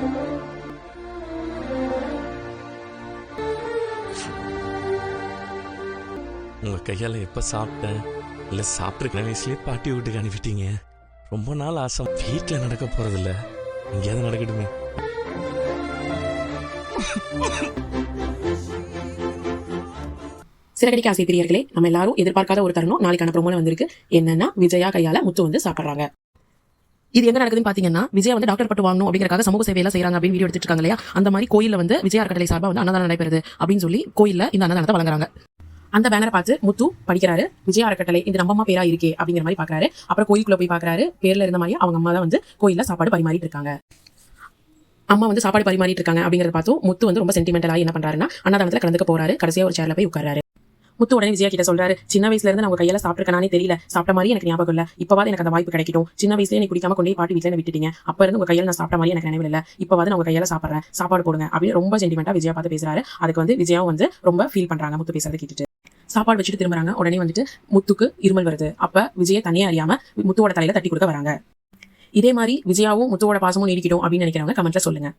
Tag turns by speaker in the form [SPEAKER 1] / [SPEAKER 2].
[SPEAKER 1] உங்க கையால எப்ப சாப்பிட்டேன் இல்ல சாப்பிட்டுருக்க வயசுலயே பாட்டி வீட்டுக்கு அனுப்பிட்டீங்க. ரொம்ப நாள் ஆசை. வீட்டுல நடக்க போறதில்ல, எங்கேயாவது நடக்கட்டுமே.
[SPEAKER 2] சிறகடிக்க ஆசை பிரியர்களே, நம்ம எல்லாரும் எதிர்பார்க்காத ஒரு தருணம் நாளைக்கான ப்ரோமோல வந்திருக்கு. என்னன்னா, விஜயா கையால முத்து வந்து சாப்பிடுறாங்க. இது எங்க நடக்குதுன்னு பாத்தீங்கன்னா, விஜயா வந்து டாக்டர் பட்டு வாங்கணும் அப்படிங்கறக்காக சமூக சேவையெல்லாம் செய்யறாங்க அப்படின்னு வீடியோ எடுத்துட்டு இருக்காங்க இல்லையா. அந்த மாதிரி கோயில்ல வந்து விஜயா அறக்கட்டளை சார்பா வந்து அன்னதானம் நடைபெறுது அப்படின்னு சொல்லி கோயில்ல இந்த அன்னதானத்தை வழங்குறாங்க. அந்த பேனரை பார்த்து முத்து படிக்கிறாரு. விஜயா அறக்கட்டளை இந்த நம்ம அம்மா பேரா இருக்கே அப்படிங்கிற மாதிரி பாக்குறாரு. அப்புறம் கோயிலுக்குள்ள போய் பாக்குறாரு. பேர்ல இருந்த மாதிரி அவங்க அம்மா தான் வந்து கோயில்ல சாப்பாடு பரிமாறிட்டு இருக்காங்க. அம்மா வந்து சாப்பாடு பரிமாறிட்டு இருக்காங்க அப்படிங்கறத பார்த்து முத்து வந்து ரொம்ப சென்டிமெண்டலா என்ன பண்றாருன்னா, அன்னதானத்துல கலந்துக்க போறாரு. கடைசியா ஒரு சேர்ல போய் உட்காராரு. முத்து உடனே விஜயா கிட்ட சொல்றாரு, சின்ன வயசுல இருந்து நான் உங்க கையில சாப்பிட்டுருக்கானே தெரியல, சாப்பிட்ட மாதிரி எனக்கு ஞாபகம் இல்ல. இப்பவாது எனக்கு அந்த வாய்ப்பு கிடைக்கட்டும். சின்ன வயசுல நீ குடிக்காம கொண்டு பாட்டி வீட்டுல விட்டுட்டீங்க. அப்ப இருந்து உங்க கையில நான் சாப்பிட்ட மாதிரி எனக்கு நினைவு இல்ல. இப்பவாது நான் உங்க கையில சாப்பிடுறேன், சாப்பாடு போடுங்க அப்படின்னு ரொம்ப சென்டிமெண்டா விஜயா பார்த்து பேசுறாரு. அதுக்கு வந்து விஜயாவும் வந்து ரொம்ப ஃபீல் பண்றாங்க முத்து பேசுறதை கேட்டுட்டு. சாப்பாடு வச்சுட்டு திரும்புறாங்க. உடனே வந்துட்டு முத்துக்கு இருமல் வருது. அப்ப விஜய தனியா அறியாம முத்துவோட தலையில தட்டி கொடுக்க வராங்க. இதே மாதிரி விஜயாவும் முத்துவோட பாசமும் நீடிக்கட்டும் அப்படின்னு நினைக்கிறவங்க கமெண்ட்ல சொல்லுங்க.